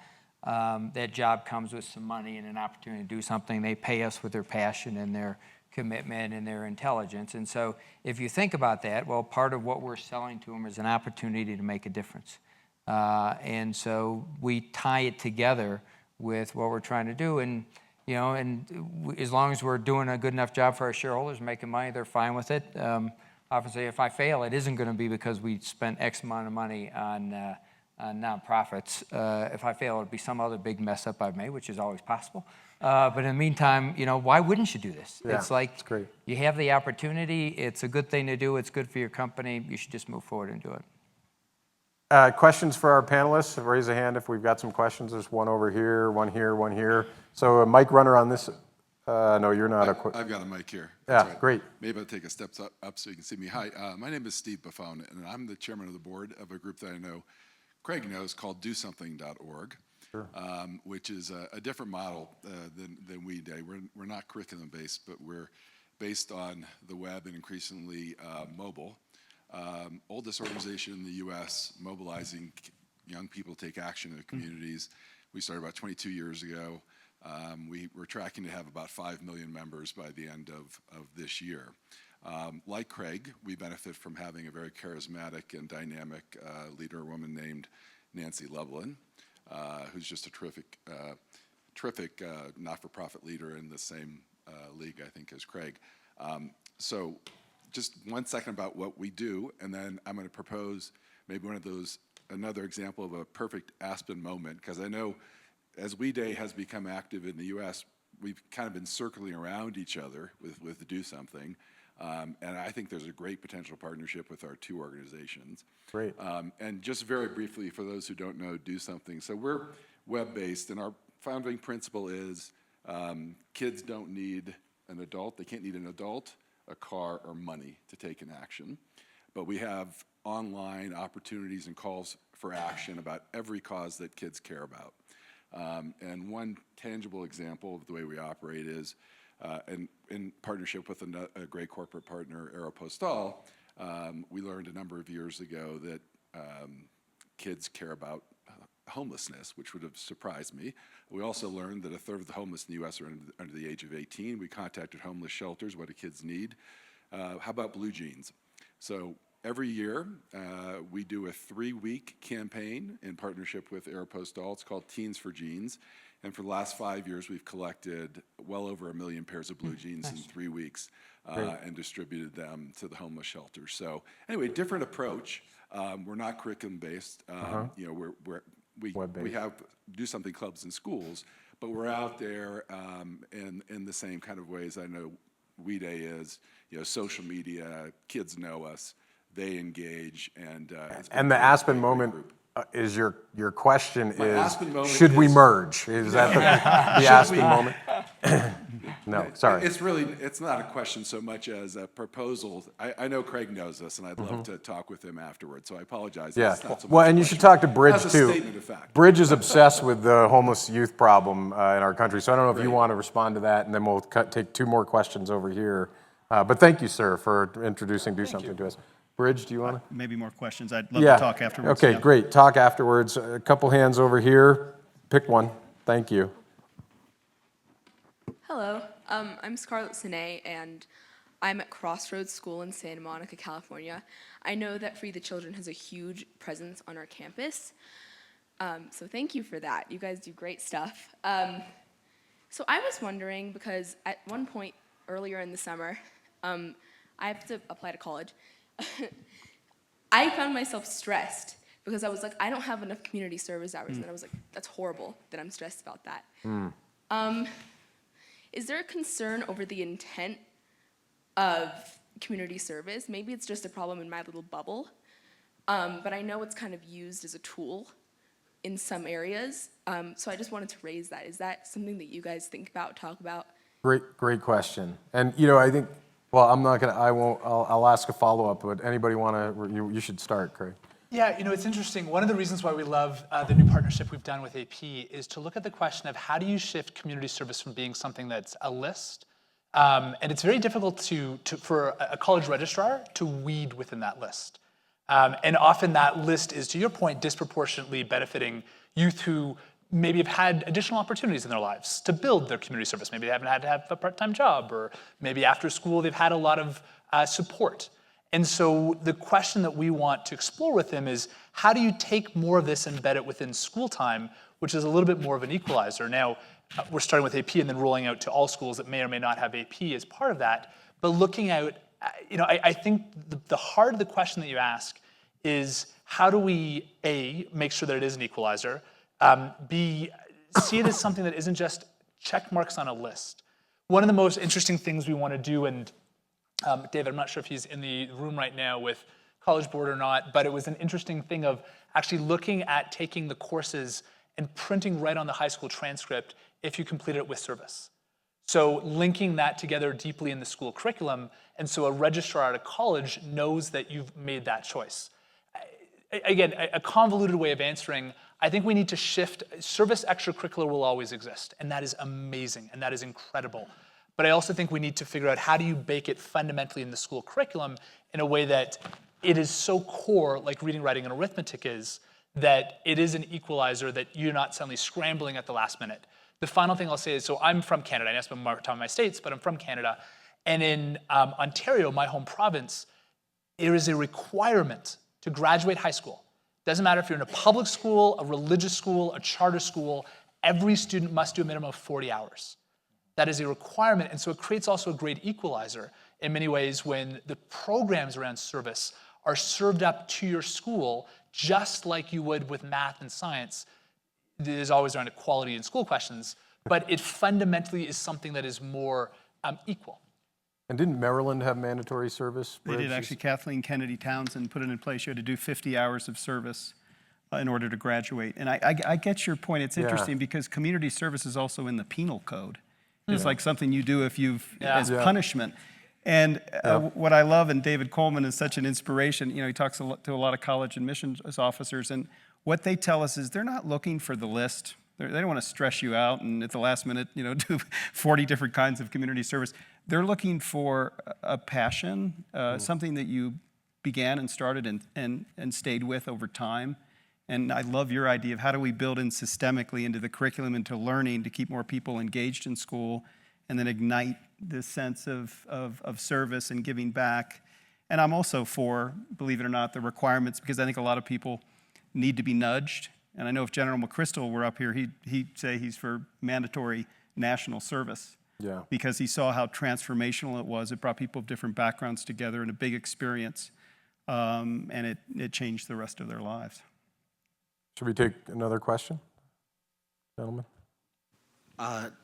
That job comes with some money and an opportunity to do something. They pay us with their passion and their commitment and their intelligence. And so if you think about that, well, part of what we're selling to them is an opportunity to make a difference. And so we tie it together with what we're trying to do. And as long as we're doing a good enough job for our shareholders, making money, they're fine with it. Obviously, if I fail, it isn't going to be because we spent X amount of money on nonprofits. If I fail, it'll be some other big mess up I've made, which is always possible. But in the meantime, why wouldn't you do this? Yeah, it's like it's great. You have the opportunity. It's a good thing to do. It's good for your company. You should just move forward and do it. Questions for our panelists? Raise a hand if we've got some questions. There's one over here, one here, one here. So a mic runner on this. No, you're not. I've got a mic here. Yeah, right. Great. Maybe I'll take a step up so you can see me. Hi, my name is Steve Buffone, and I'm the chairman of the board of a group that I know Craig knows called DoSomething.org, sure. Which is a different model than we do. We're not curriculum-based, but we're based on the web and increasingly mobile. Oldest organization in the U.S. mobilizing young people to take action in the communities. We started about 22 years ago. We're tracking to have about 5 million members by the end of this year. Like Craig, we benefit from having a very charismatic and dynamic leader, a woman named Nancy Loveland, who's just a terrific not-for-profit leader in the same league, I think, as Craig. So just 1 second about what we do, and then I'm going to propose maybe another example of a perfect Aspen moment, because I know as We Day has become active in the U.S., we've kind of been circling around each other with Do Something. And I think there's a great potential partnership with our two organizations. Great. And just very briefly, for those who don't know, Do Something. So we're web-based, and our founding principle is kids don't need an adult. They can't need an adult, a car, or money to take an action. But we have online opportunities and calls for action about every cause that kids care about. And one tangible example of the way we operate is in partnership with a great corporate partner, Aeropostale, we learned a number of years ago that kids care about homelessness, which would have surprised me. We also learned that a third of the homeless in the U.S. are under the age of 18. We contacted homeless shelters. What do kids need? How about blue jeans? So every year, we do a 3-week campaign in partnership with Aeropostale. It's called Teens for Jeans. And for the last 5 years, we've collected well over 1 million pairs of blue jeans in 3 weeks and distributed them to the homeless shelters. So anyway, different approach. We're not curriculum-based. You know, we have Do Something clubs in schools, but we're out there in the same kind of ways I know We Day is. You know, social media, kids know us, they engage, and the Aspen moment is your question My is, Aspen moment should we is- merge? Is that the Aspen moment? No, sorry. It's not a question so much as a proposal. I know Craig knows this, and I'd love to talk with him afterwards, so I apologize. Yeah, It's not so well, much a and you should question talk to Bridge as a too. statement of fact. Bridge is obsessed with the homeless youth problem in our country, so I don't know if you want to respond to that, and then we'll take 2 more questions over here. But thank you, sir, for introducing Do Something to us. Bridge, do you want to? Maybe more questions. I'd love to talk afterwards. Okay, great. Talk afterwards. A couple hands over here. Pick one. Thank you. Hello, I'm Scarlett Sine, and I'm at Crossroads School in Santa Monica, California. I know that Free the Children has a huge presence on our campus, so thank you for that. You guys do great stuff. So I was wondering, because at one point earlier in the summer, I have to apply to college. I found myself stressed because I was like, I don't have enough community service hours, and I was like, that's horrible that I'm stressed about that. Is there a concern over the intent of community service? Maybe it's just a problem in my little bubble, but I know it's kind of used as a tool in some areas. So I just wanted to raise that. Is that something that you guys think about, talk about? Great question. And, you know, I think, well, I'll ask a follow-up, but anybody want to, you should start, Craig. Yeah, you know, it's interesting. One of the reasons why we love the new partnership we've done with AP is to look at the question of how do you shift community service from being something that's a list, and it's very difficult for a college registrar to weed within that list. And often that list is, to your point, disproportionately benefiting youth who maybe have had additional opportunities in their lives to build their community service. Maybe they haven't had to have a part-time job, or maybe after school they've had a lot of support. And so the question that we want to explore with them is, how do you take more of this and embed it within school time, which is a little bit more of an equalizer. Now, we're starting with AP and then rolling out to all schools that may or may not have AP as part of that. But looking out, you know, I think the heart of the question that you ask is, how do we, A, make sure that it is an equalizer, B, see it as something that isn't just check marks on a list. One of the most interesting things we want to do, and David, I'm not sure if he's in the room right now with College Board or not, but it was an interesting thing of actually looking at taking the courses and printing right on the high school transcript if you completed it with service. So linking that together deeply in the school curriculum, and so a registrar at a college knows that you've made that choice. Again, a convoluted way of answering, I think we need to shift. Service extracurricular will always exist, and that is amazing, and that is incredible. But I also think we need to figure out, how do you bake it fundamentally in the school curriculum in a way that it is so core, like reading, writing, and arithmetic is, that it is an equalizer, that you're not suddenly scrambling at the last minute. The final thing I'll say is, so I'm from Canada. I know I spend more time in my states, but I'm from Canada. And in Ontario, my home province, there is a requirement to graduate high school. Doesn't matter if you're in a public school, a religious school, a charter school, every student must do a minimum of 40 hours. That is a requirement, and so it creates also a great equalizer in many ways when the programs around service are served up to your school just like you would with math and science. There's always around equality in school questions, but it fundamentally is something that is more equal. And didn't Maryland have mandatory service? They did, actually. Kathleen Kennedy Townsend put it in place. You had to do 50 hours of service in order to graduate. And I get your point. It's interesting because community service is also in the penal code. It's like something you do if you've, as punishment. And what I love, and David Coleman is such an inspiration, he talks to a lot of college admissions officers, and what they tell us is they're not looking for the list. They don't want to stress you out and at the last minute, do 40 different kinds of community service. They're looking for a passion, something that you began and started and stayed with over time. And I love your idea of how do we build in systemically into the curriculum, into learning to keep more people engaged in school, and then ignite this sense of service and giving back. And I'm also for, believe it or not, the requirements, because I think a lot of people need to be nudged. And I know if General McChrystal were up here, he'd say he's for mandatory national service. Yeah. Because he saw how transformational it was. It brought people of different backgrounds together in a big experience. And it changed the rest of their lives. Should we take another question, gentlemen?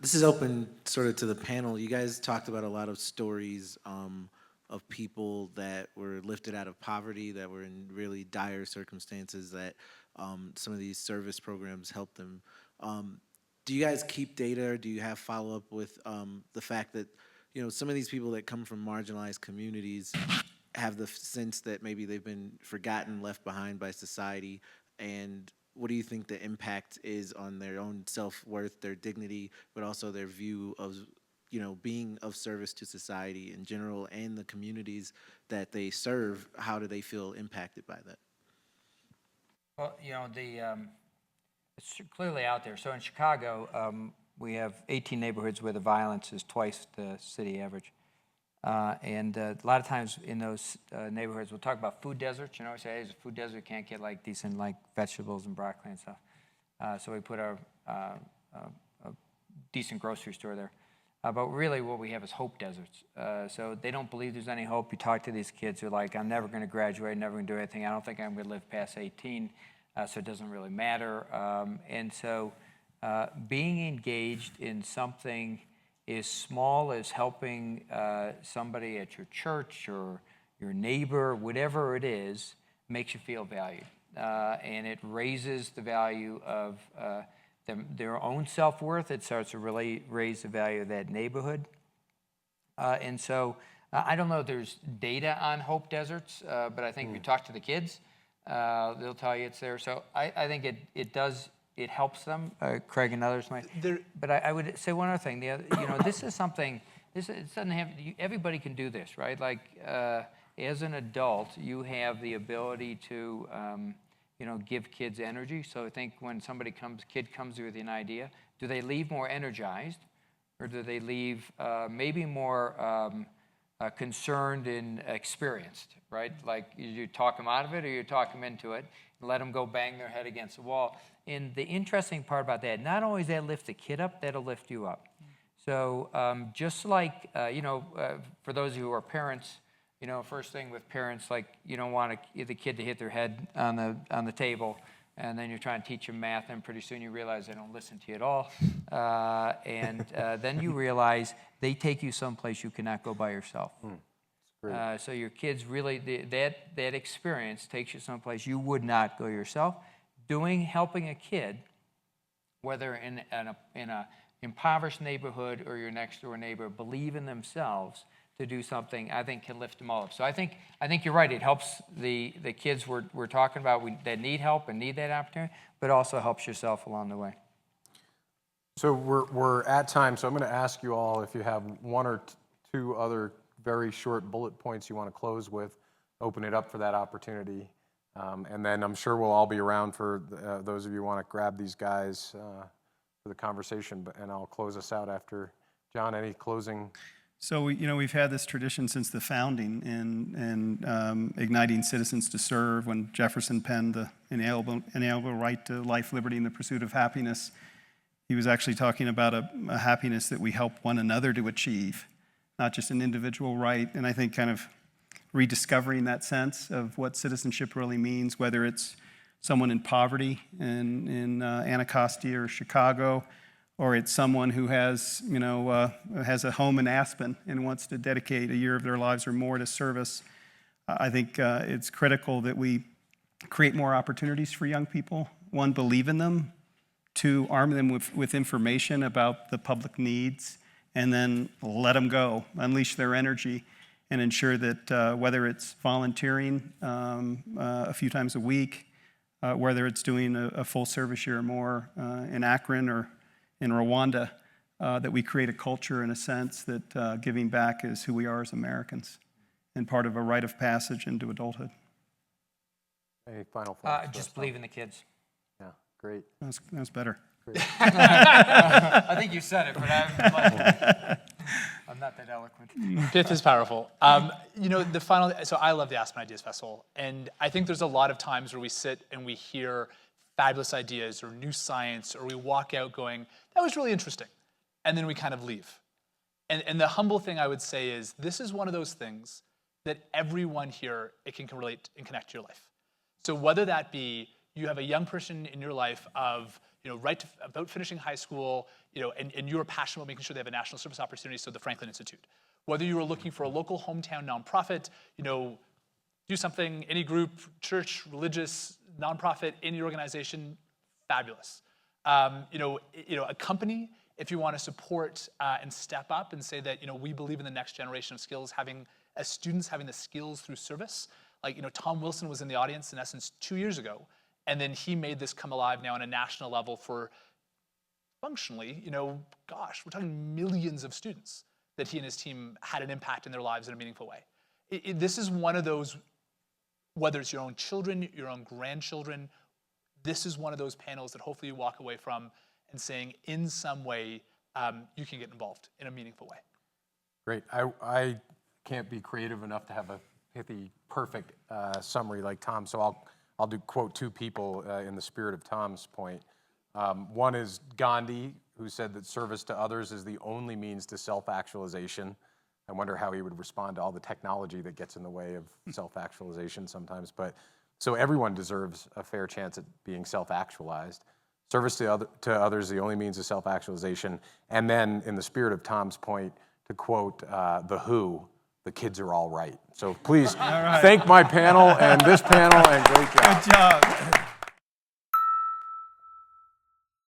This is open sort of to the panel. You guys talked about a lot of stories of people that were lifted out of poverty, that were in really dire circumstances, that some of these service programs helped them. Do you guys keep data, or do you have follow-up with the fact that some of these people that come from marginalized communities have the sense that maybe they've been forgotten, left behind by society, and what do you think the impact is on their own self-worth, their dignity, but also their view of, being of service to society in general and the communities that they serve? How do they feel impacted by that? Well, it's clearly out there. So in Chicago, we have 18 neighborhoods where the violence is twice the city average. And a lot of times in those neighborhoods, we'll talk about food deserts. We say, hey, it's a food desert, can't get decent vegetables and broccoli and stuff. So we put a decent grocery store there. But really what we have is hope deserts. So they don't believe there's any hope. You talk to these kids who are like, I'm never going to graduate, never going to do anything. I don't think I'm going to live past 18, so it doesn't really matter. And so being engaged in something as small as helping somebody at your church or your neighbor, whatever it is, makes you feel valued. And it raises the value of their own self-worth. It starts to really raise the value of that neighborhood. And so I don't know if there's data on hope deserts, but I think if you talk to the kids, they'll tell you it's there. So I think it does. It helps them. Craig and others might. But I would say one other thing. This is something. It doesn't have. Everybody can do this, right? As an adult, you have the ability to, give kids energy. So I think when kid comes with an idea, do they leave more energized, or do they leave maybe more concerned and experienced, right? You talk them out of it, or you talk them into it, and let them go bang their head against the wall. And the interesting part about that, not only does that lift the kid up, that'll lift you up. So just for those of you who are parents, first thing with parents, you don't want the kid to hit their head on the table, and then you're trying to teach them math, and pretty soon you realize they don't listen to you at all. And then you realize they take you someplace you cannot go by yourself. So your kids really, that experience takes you someplace you would not go yourself. Helping a kid, whether in a impoverished neighborhood or your next door neighbor, believe in themselves to do something, I think can lift them all up. So I think you're right. It helps the kids we're talking about that need help and need that opportunity, but also helps yourself along the way. So we're at time. So I'm going to ask you all if you have one or two other very short bullet points you want to close with, open it up for that opportunity. And then I'm sure we'll all be around for those of you who want to grab these guys for the conversation. And I'll close us out after. John, any closing? So we've had this tradition since the founding in igniting citizens to serve. When Jefferson penned the inalienable right to life, liberty, and the pursuit of happiness, he was actually talking about a happiness that we help one another to achieve, not just an individual right. And I think kind of rediscovering that sense of what citizenship really means, whether it's someone in poverty in Anacostia or Chicago, or it's someone who has, has a home in Aspen and wants to dedicate a year of their lives or more to service. I think it's critical that we create more opportunities for young people. One, believe in them. Two, arm them with information about the public needs, and then let them go, unleash their energy, and ensure that whether it's volunteering a few times a week, whether it's doing a full service year or more in Akron or in Rwanda, that we create a culture in a sense that giving back is who we are as Americans and part of a rite of passage into adulthood. Any final thoughts? Just believe in the kids. Yeah, great. That was better. I think you said it, but I'm not that eloquent. Fifth is powerful. The final, so I love the Aspen Ideas Festival, and I think there's a lot of times where we sit and we hear fabulous ideas or new science, or we walk out going, that was really interesting, and then we kind of leave. And the humble thing I would say is, this is one of those things that everyone here, it can relate and connect to your life. So whether that be you have a young person in your life of, about finishing high school, and you're passionate about making sure they have a national service opportunity, so the Franklin Institute. Whether you are looking for a local hometown nonprofit, do something, any group, church, religious, nonprofit, any organization, fabulous. A company, if you want to support and step up and say that, we believe in the next generation of skills, as students having the skills through service. Tom Wilson was in the audience, in essence, 2 years ago, and then he made this come alive now on a national level for functionally, we're talking millions of students that he and his team had an impact in their lives in a meaningful way. This is one of those, whether it's your own children, your own grandchildren, this is one of those panels that hopefully you walk away from and saying, in some way, you can get involved in a meaningful way. Great. I can't be creative enough to have a pithy, perfect summary like Tom, so I'll quote two people in the spirit of Tom's point. One is Gandhi, who said that service to others is the only means to self-actualization. I wonder how he would respond to all the technology that gets in the way of self-actualization sometimes. But so everyone deserves a fair chance at being self-actualized. Service to others is the only means of self-actualization. And then, in the spirit of Tom's point, to quote The Who, the kids are all right. So please thank my panel and this panel, and great job. Good job.